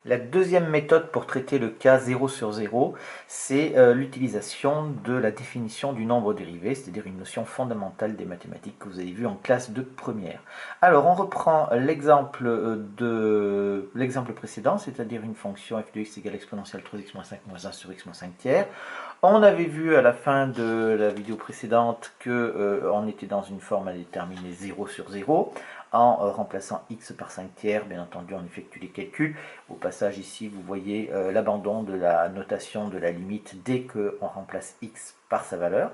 La deuxième méthode pour traiter le cas 0 sur 0, c'est l'utilisation de la définition du nombre dérivé, c'est-à-dire une notion fondamentale des mathématiques que vous avez vue en classe de première. Alors, on reprend l'exemple précédent, c'est-à-dire une fonction f de x égale exponentielle 3x moins 5 moins 1 sur x moins 5 tiers. On avait vu à la fin de la vidéo précédente qu'on était dans une forme à déterminer 0 sur 0. En remplaçant x par 5 tiers, bien entendu, on effectue les calculs. Au passage, ici, vous voyez l'abandon de la notation de la limite dès qu'on remplace x par sa valeur.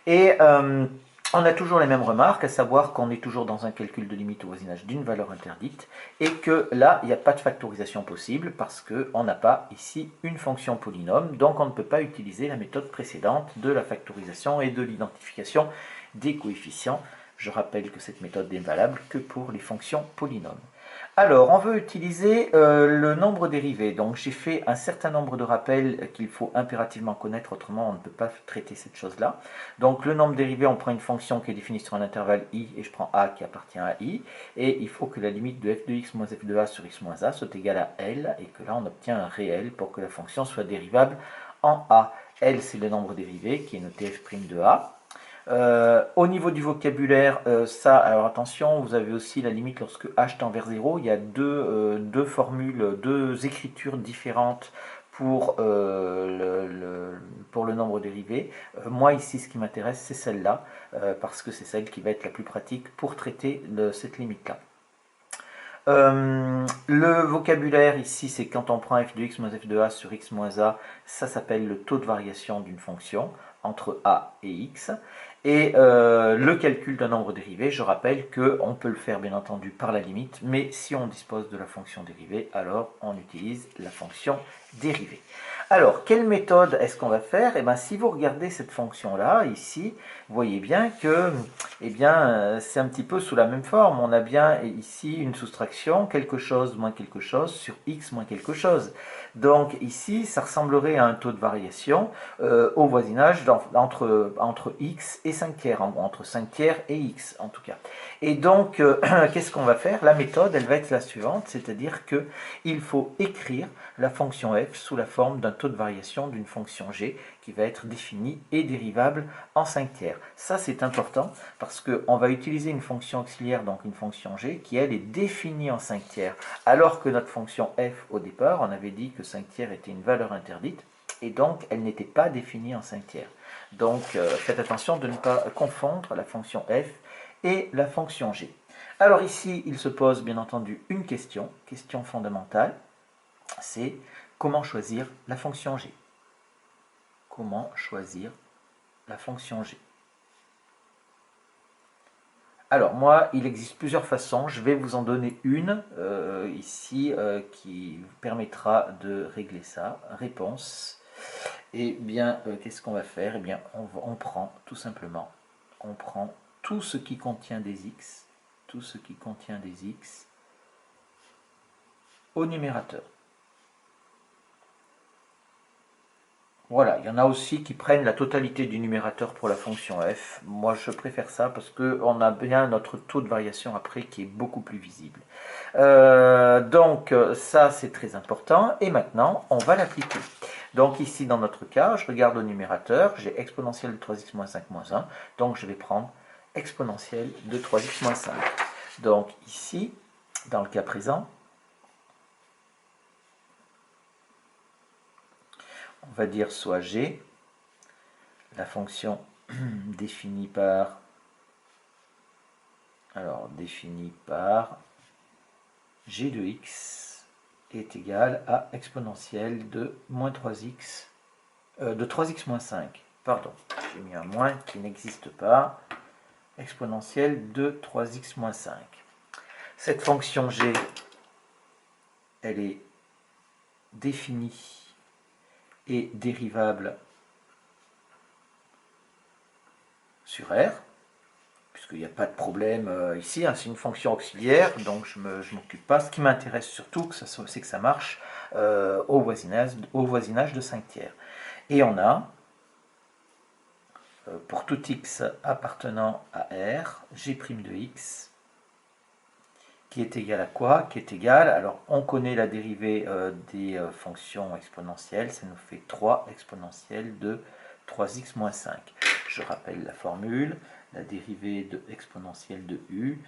Et on a toujours les mêmes remarques, à savoir qu'on est toujours dans un calcul de limite au voisinage d'une valeur interdite, et que là, il n'y a pas de factorisation possible, parce qu'on n'a pas ici une fonction polynôme, donc on ne peut pas utiliser la méthode précédente de la factorisation et de l'identification des coefficients. Je rappelle que cette méthode n'est valable que pour les fonctions polynômes. Alors, on veut utiliser le nombre dérivé. Donc, j'ai fait un certain nombre de rappels qu'il faut impérativement connaître, autrement on ne peut pas traiter cette chose-là. Donc, le nombre dérivé, on prend une fonction qui est définie sur un intervalle i, et je prends a qui appartient à i, et il faut que la limite de f de x moins f de a sur x moins a soit égale à L, et que là, on obtient un réel pour que la fonction soit dérivable en a. L, c'est le nombre dérivé, qui est noté f' de a. Au niveau du vocabulaire, alors attention, vous avez aussi la limite lorsque h tend vers 0. Il y a deux formules, deux écritures différentes pour, pour le nombre dérivé. Moi ici, ce qui m'intéresse, c'est celle-là, parce que c'est celle qui va être la plus pratique pour traiter cette limite-là. Le vocabulaire ici, c'est quand on prend f de x moins f de a sur x moins a, ça s'appelle le taux de variation d'une fonction entre a et x. Et le calcul d'un nombre dérivé, je rappelle qu'on peut le faire bien entendu par la limite, mais si on dispose de la fonction dérivée, alors on utilise la fonction dérivée. Alors, quelle méthode est-ce qu'on va faire? Eh bien, si vous regardez cette fonction-là, ici, vous voyez bien que c'est un petit peu sous la même forme. On a bien ici une soustraction, quelque chose moins quelque chose, sur x moins quelque chose. Donc ici, ça ressemblerait à un taux de variation au voisinage entre x et 5 tiers, entre 5 tiers et x en tout cas. Et donc, qu'est-ce qu'on va faire? La méthode, elle va être la suivante, c'est-à-dire qu'il faut écrire la fonction f sous la forme d'un taux de variation d'une fonction g qui va être définie et dérivable en 5 tiers. Ça, c'est important parce qu'on va utiliser une fonction auxiliaire, donc une fonction g, qui, elle, est définie en 5 tiers, alors que notre fonction f, au départ, on avait dit que 5 tiers était une valeur interdite, et donc elle n'était pas définie en 5 tiers. Donc, faites attention de ne pas confondre la fonction f et la fonction g. Alors ici, il se pose bien entendu une question fondamentale, c'est comment choisir la fonction g. Comment choisir la fonction g? Alors moi, il existe plusieurs façons, je vais vous en donner une ici qui vous permettra de régler ça. Réponse. Eh bien, qu'est-ce qu'on va faire? Eh bien, on prend tout simplement, on prend tout ce qui contient des x, tout ce qui contient des x au numérateur. Voilà, il y en a aussi qui prennent la totalité du numérateur pour la fonction f. Moi, je préfère ça parce qu'on a bien notre taux de variation après qui est beaucoup plus visible. Donc, ça, c'est très important. Et maintenant, on va l'appliquer. Donc, ici, dans notre cas, je regarde au numérateur. J'ai exponentielle de 3x moins 5 moins 1. Donc, je vais prendre exponentielle de 3x moins 5. Donc, ici, dans le cas présent, on va dire soit g, la fonction définie par g de x est égal à exponentielle de moins 3x, de 3x moins 5. Pardon, j'ai mis un moins qui n'existe pas. Exponentielle de 3x moins 5. Cette fonction g, elle est définie et dérivable sur R, puisqu'il n'y a pas de problème ici, hein, c'est une fonction auxiliaire, donc je ne m'occupe pas. Ce qui m'intéresse surtout, c'est que ça marche au voisinage de 5 tiers. Et on a, pour tout x appartenant à R, g' de x qui est égal à quoi? Qui est égal, alors on connaît la dérivée des fonctions exponentielles, ça nous fait 3 exponentielle de 3x moins 5. Je rappelle la formule, la dérivée de exponentielle de u,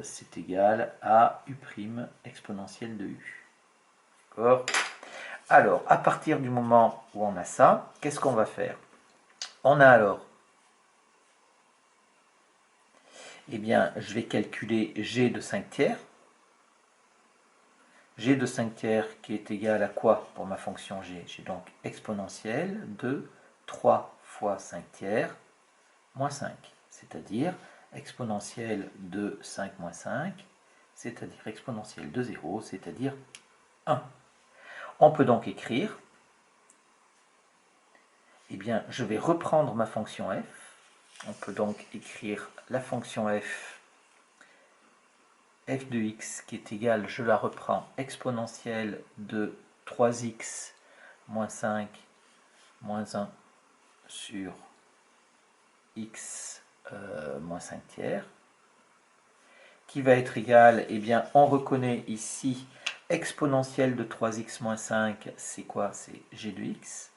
c'est égal à u' exponentielle de u. D'accord? Alors, à partir du moment où on a ça, qu'est-ce qu'on va faire? On a alors, eh bien, je vais calculer g de 5 tiers. G de 5 tiers qui est égal à quoi pour ma fonction g? J'ai donc exponentielle de 3 fois 5 tiers moins 5, c'est-à-dire exponentielle de 5 moins 5, c'est-à-dire exponentielle de 0, c'est-à-dire 1. On peut donc écrire, eh bien, je vais reprendre ma fonction f. On peut donc écrire la fonction f de x qui est égale, je la reprends, exponentielle de 3x moins 5 moins 1 sur x moins 5 tiers, qui va être égal, eh bien, on reconnaît ici exponentielle de 3x moins 5, c'est quoi? C'est g de x.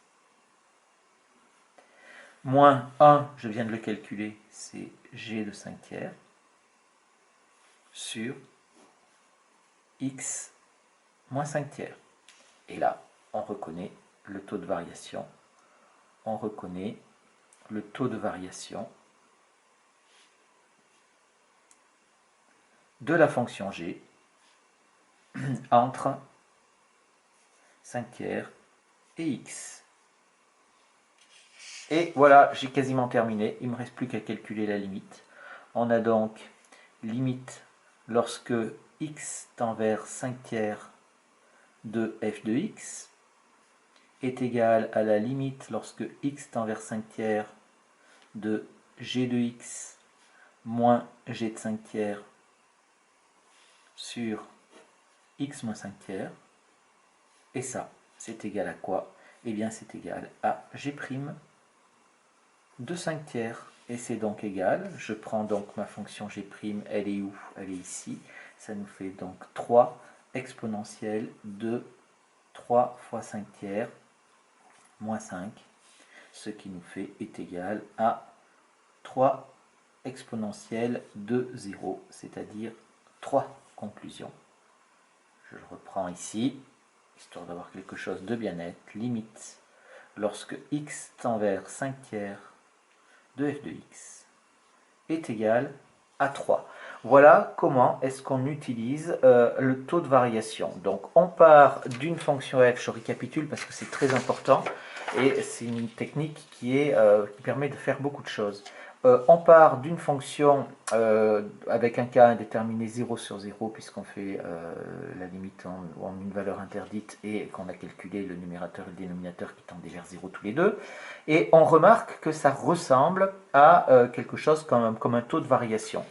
Moins 1, je viens de le calculer, c'est g de 5 tiers, sur x moins 5 tiers. Et là, on reconnaît le taux de variation. On reconnaît le taux de variation de la fonction g entre 5 tiers et x. Et voilà, j'ai quasiment terminé. Il ne me reste plus qu'à calculer la limite. On a donc limite lorsque x tend vers 5 tiers de f de x est égal à la limite lorsque x tend vers 5 tiers de g de x moins g de 5 tiers sur x moins 5 tiers. Et ça, c'est égal à quoi? Eh bien, c'est égal à g' de 5 tiers. Et c'est donc égal, je prends donc ma fonction g', elle est où? Elle est ici. Ça nous fait donc 3 exponentielle de 3 fois 5 tiers moins 5, ce qui nous fait est égal à 3 exponentielle de 0, c'est-à-dire 3 conclusions. Je le reprends ici, histoire d'avoir quelque chose de bien net. Limite, lorsque x tend vers 5 tiers de f de x est égal à 3. Voilà comment est-ce qu'on utilise le taux de variation. Donc on part d'une fonction f, je récapitule parce que c'est très important, et c'est une technique qui permet de faire beaucoup de choses. On part d'une fonction avec un cas indéterminé 0 sur 0, puisqu'on fait la limite en une valeur interdite et qu'on a calculé le numérateur et le dénominateur qui tendaient vers 0 tous les deux. Et on remarque que ça ressemble à quelque chose comme un taux de variation.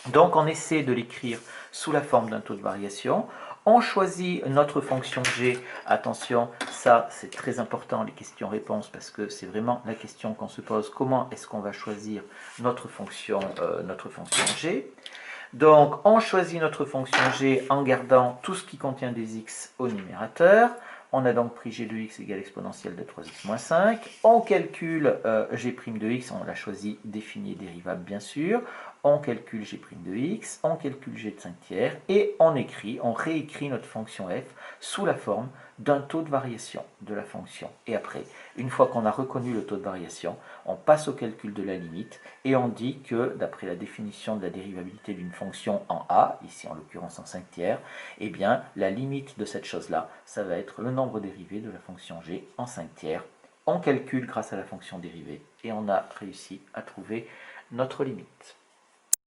Donc on essaie de l'écrire sous la forme d'un taux de variation. On choisit notre fonction g. Attention, ça c'est très important, les questions-réponses, parce que c'est vraiment la question qu'on se pose. Comment est-ce qu'on va choisir notre fonction g? Donc on choisit notre fonction g en gardant tout ce qui contient des x au numérateur. On a donc pris g de x égale exponentielle de 3x moins 5. On calcule g' de x, on l'a choisi défini et dérivable bien sûr. On calcule g' de x, on calcule g de 5 tiers et on réécrit notre fonction f sous la forme d'un taux de variation de la fonction. Et après, une fois qu'on a reconnu le taux de variation, on passe au calcul de la limite et on dit que, d'après la définition de la dérivabilité d'une fonction en a, ici en l'occurrence en 5 tiers, eh bien la limite de cette chose-là, ça va être le nombre dérivé de la fonction g en 5 tiers. On calcule grâce à la fonction dérivée et on a réussi à trouver notre limite.